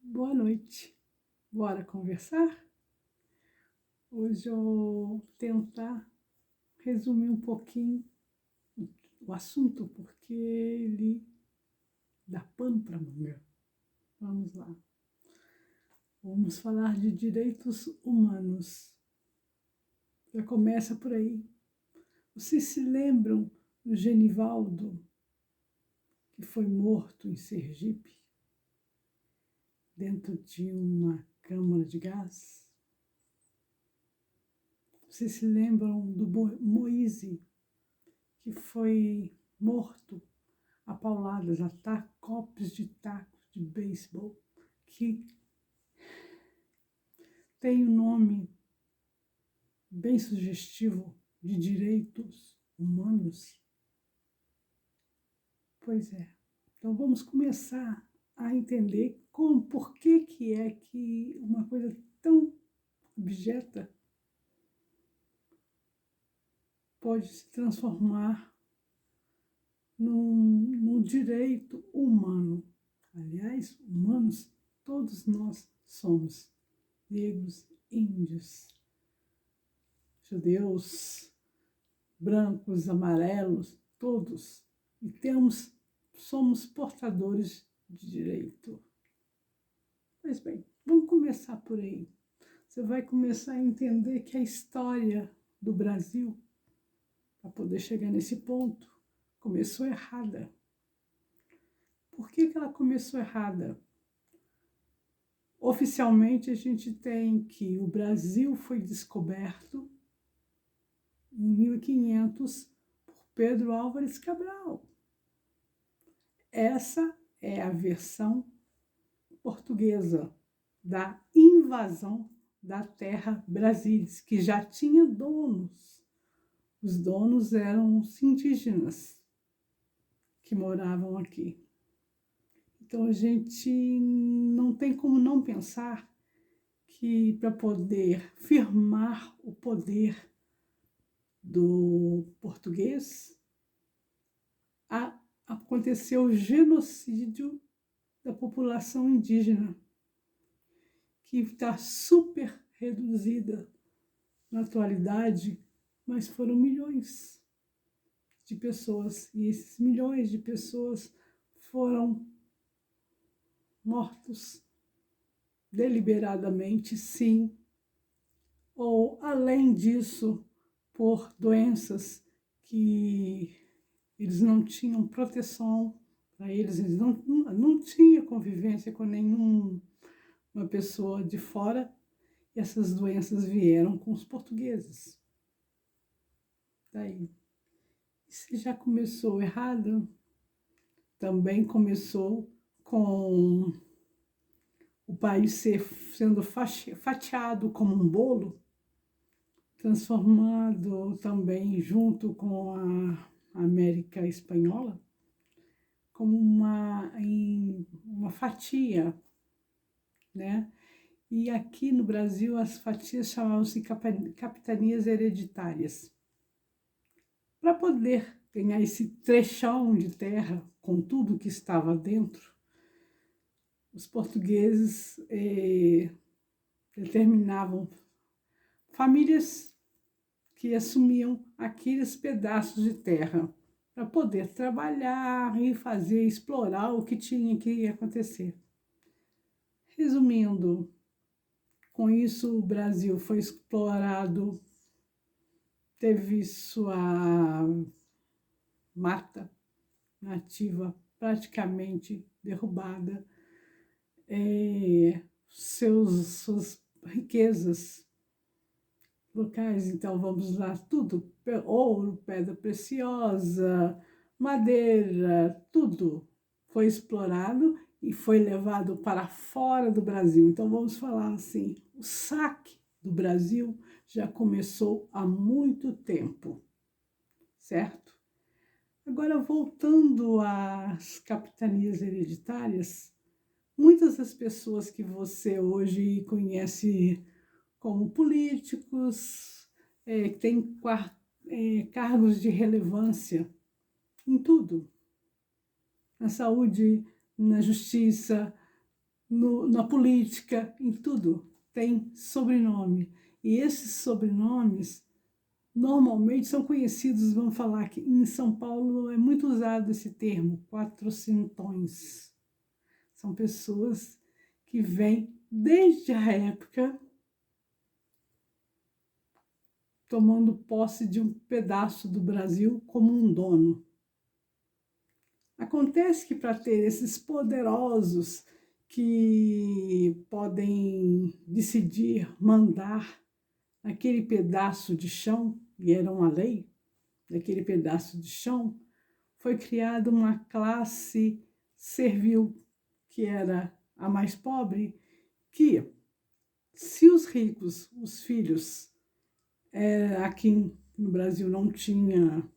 Boa noite. Bora conversar? Hoje eu vou tentar resumir um pouquinho o assunto, porque ele dá pano para manga. Vamos lá. Vamos falar de direitos humanos. Já começa por aí. Vocês se lembram do Genivaldo, que foi morto em Sergipe, dentro de uma câmara de gás? Vocês se lembram do Moise, que foi morto a pauladas, a copos de tacos de beisebol, que tem um nome bem sugestivo de direitos humanos? Pois é. Então vamos começar a entender por que é que uma coisa tão abjeta pode se transformar num direito humano. Aliás, humanos todos nós somos, negros, índios, judeus, brancos, amarelos, todos. E somos portadores de direito. Pois bem, vamos começar por aí. Você vai começar a entender que a história do Brasil, para poder chegar nesse ponto, começou errada. Por que ela começou errada? Oficialmente, a gente tem que o Brasil foi descoberto em 1500 por Pedro Álvares Cabral. Essa é a versão portuguesa da invasão da terra Brasília, que já tinha donos. Os donos eram os indígenas que moravam aqui. Então a gente não tem como não pensar que para poder firmar o poder do português, aconteceu o genocídio da população indígena, que está super reduzida na atualidade, mas foram milhões de pessoas, e esses milhões de pessoas foram mortos deliberadamente, sim, ou além disso, por doenças que eles não tinham proteção para eles não tinham convivência com nenhuma pessoa de fora, e essas doenças vieram com os portugueses. Daí, se já começou errado, também começou com o país sendo fatiado como um bolo, transformado também junto com a América Espanhola como uma fatia, né? E aqui no Brasil as fatias chamavam-se capitanias hereditárias. Para poder ganhar esse trechão de terra com tudo que estava dentro, os portugueses determinavam famílias que assumiam aqueles pedaços de terra para poder trabalhar e explorar o que tinha que acontecer. Resumindo, com isso o Brasil foi explorado, teve sua mata nativa praticamente derrubada, suas riquezas locais, então vamos lá, tudo, ouro, pedra preciosa, madeira, tudo foi explorado e foi levado para fora do Brasil. Então vamos falar assim, o saque do Brasil já começou há muito tempo, certo? Agora, voltando às capitanias hereditárias, muitas das pessoas que você hoje conhece como políticos, que têm cargos de relevância em tudo, na saúde, na justiça, na política, em tudo, tem sobrenome. E esses sobrenomes normalmente são conhecidos, vamos falar que em São Paulo é muito usado esse termo, quatrocentões. São pessoas que vêm desde a época tomando posse de um pedaço do Brasil como um dono. Acontece que para ter esses poderosos que podem decidir, mandar naquele pedaço de chão, e era uma lei, naquele pedaço de chão, foi criada uma classe servil, que era a mais pobre, que, se os ricos, os filhos, aqui no Brasil não tinha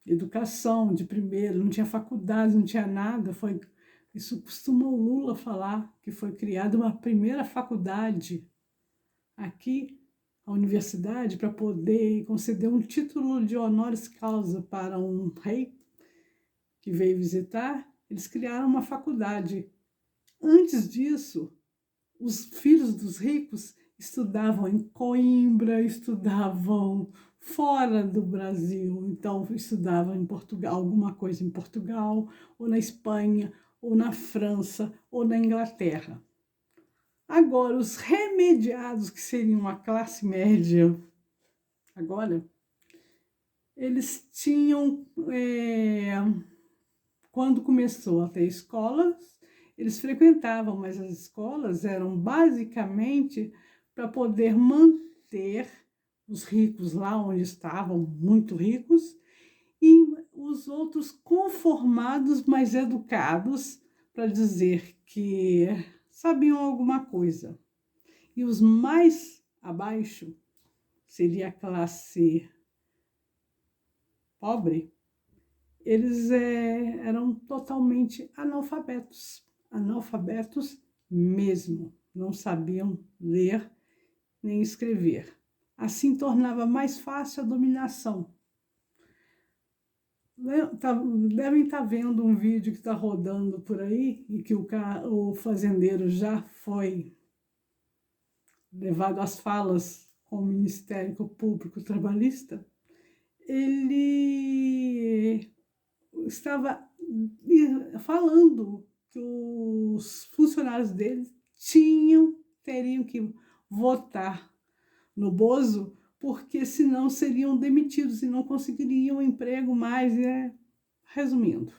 educação de primeiro, não tinha faculdade, não tinha nada, isso costuma o Lula falar, que foi criada uma primeira faculdade aqui, a universidade, para poder conceder um título de honoris causa para um rei que veio visitar. Eles criaram uma faculdade. Antes disso, os filhos dos ricos estudavam em Coimbra, estudavam fora do Brasil, então estudavam em Portugal, alguma coisa em Portugal, ou na Espanha, ou na França, ou na Inglaterra. Agora, os remediados, que seriam a classe média, agora, eles tinham, quando começou a ter escolas, eles frequentavam, mas as escolas eram basicamente para poder manter os ricos lá onde estavam, muito ricos, e os outros conformados, mais educados, para dizer que sabiam alguma coisa. E os mais abaixo, seria a classe pobre, eles eram totalmente analfabetos, analfabetos mesmo, não sabiam ler nem escrever. Assim tornava mais fácil a dominação. Devem estar vendo um vídeo que está rodando por aí, e que o fazendeiro já foi levado às falas com o Ministério Público Trabalhista. Ele estava falando que os funcionários dele teriam que votar no Bozo, porque senão seriam demitidos e não conseguiriam emprego mais. Resumindo,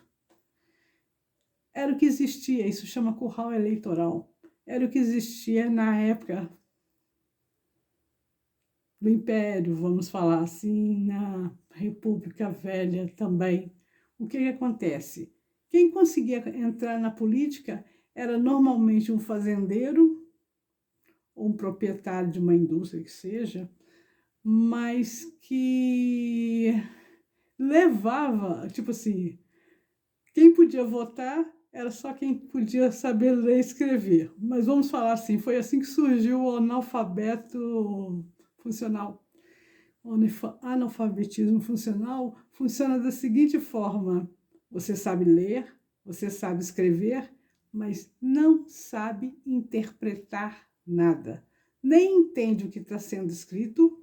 era o que existia, isso chama curral eleitoral, era o que existia na época do Império, vamos falar assim, na República Velha também. O que acontece? Quem conseguia entrar na política era normalmente um fazendeiro ou um proprietário de uma indústria que seja, mas que levava, tipo assim, quem podia votar era só quem podia saber ler e escrever. Mas vamos falar assim, foi assim que surgiu o analfabeto funcional. O analfabetismo funcional funciona da seguinte forma: você sabe ler, você sabe escrever, mas não sabe interpretar nada. Nem entende o que está sendo escrito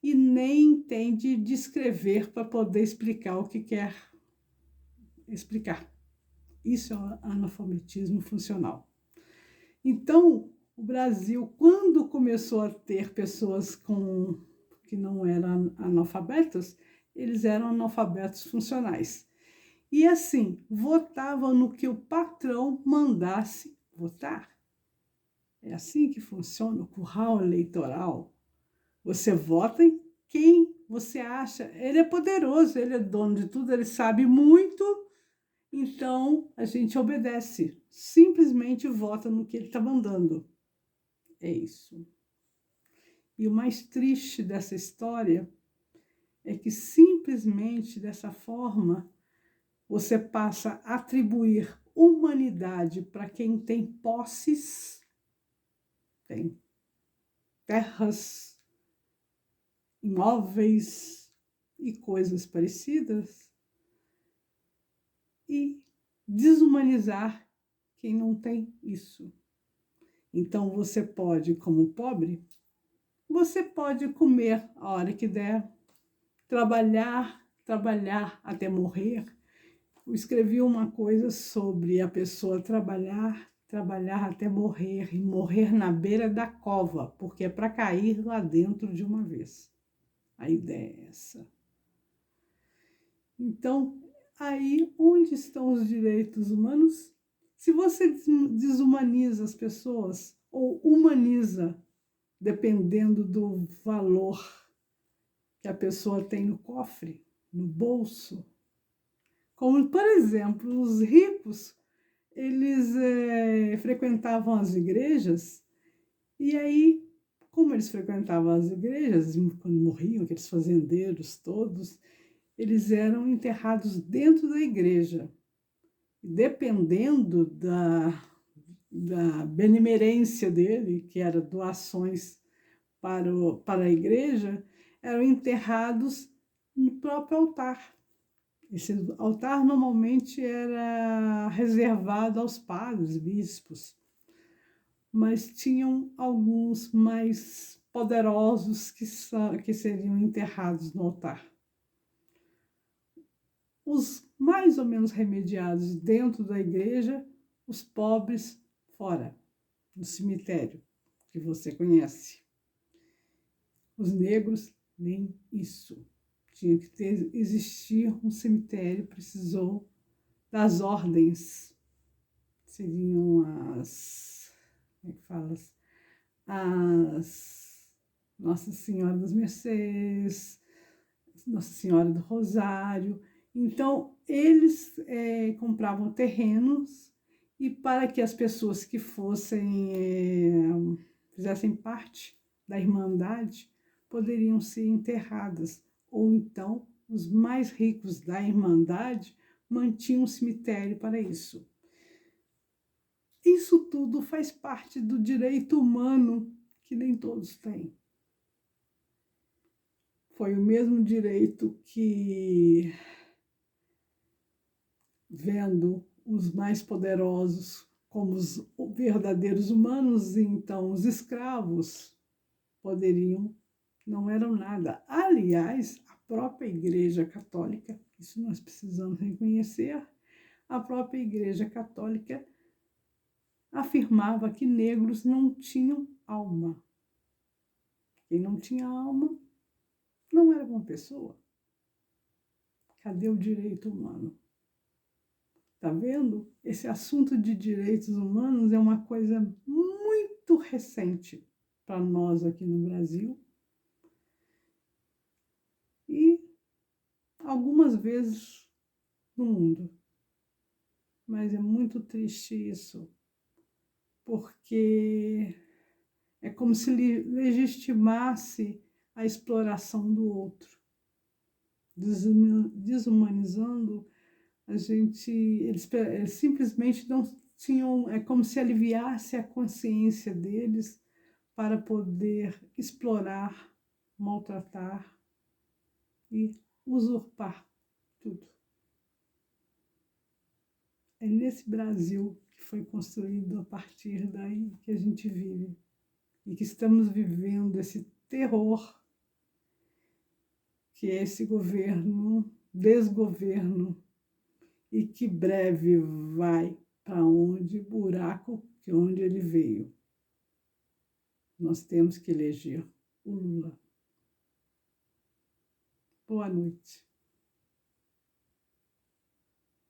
e nem entende de escrever para poder explicar o que quer explicar. Isso é o analfabetismo funcional. Então, o Brasil, quando começou a ter pessoas que não eram analfabetas, eles eram analfabetos funcionais. E assim, votavam no que o patrão mandasse votar. É assim que funciona o curral eleitoral. Você vota em quem você acha. Ele é poderoso, ele é dono de tudo, ele sabe muito. Então, a gente obedece, simplesmente vota no que ele está mandando. É isso. E o mais triste dessa história é que simplesmente dessa forma você passa a atribuir humanidade para quem tem posses, tem terras, imóveis e coisas parecidas, e desumanizar quem não tem isso. Então, você pode, como pobre, você pode comer a hora que der, trabalhar até morrer. Eu escrevi uma coisa sobre a pessoa trabalhar até morrer, e morrer na beira da cova, porque é para cair lá dentro de uma vez. A ideia é essa. Então, aí onde estão os direitos humanos? Se você desumaniza as pessoas, ou humaniza, dependendo do valor que a pessoa tem no cofre, no bolso, como, por exemplo, os ricos, eles frequentavam as igrejas, e aí, como eles frequentavam as igrejas, quando morriam, aqueles fazendeiros todos, eles eram enterrados dentro da igreja. Dependendo da benemerência dele, que era doações para a igreja, eram enterrados no próprio altar. Esse altar normalmente era reservado aos padres, bispos, mas tinham alguns mais poderosos que seriam enterrados no altar. Os mais ou menos remediados dentro da igreja, os pobres fora, no cemitério, que você conhece. Os negros, nem isso. Tinha que existir um cemitério, precisou das ordens. Seriam como é que fala? As Nossa Senhora das Mercês, Nossa Senhora do Rosário. Então, eles compravam terrenos e para que as pessoas que fizessem parte da Irmandade, poderiam ser enterradas. Ou então, os mais ricos da Irmandade mantinham um cemitério para isso. Isso tudo faz parte do direito humano que nem todos têm. Foi o mesmo direito que, vendo os mais poderosos como os verdadeiros humanos, então os escravos não eram nada. Aliás, a própria Igreja Católica, isso nós precisamos reconhecer, a própria Igreja Católica afirmava que negros não tinham alma. Quem não tinha alma não era uma pessoa. Cadê o direito humano? Tá vendo? Esse assunto de direitos humanos é uma coisa muito recente para nós aqui no Brasil. E algumas vezes no mundo. Mas é muito triste isso, porque é como se legitimasse a exploração do outro, desumanizando a gente. Eles simplesmente não tinham, é como se aliviasse a consciência deles para poder explorar, maltratar e usurpar tudo. É nesse Brasil que foi construído a partir daí que a gente vive e que estamos vivendo esse terror que é esse governo, desgoverno, e que breve vai para onde buraco que onde ele veio. Nós temos que eleger o Lula. Boa noite.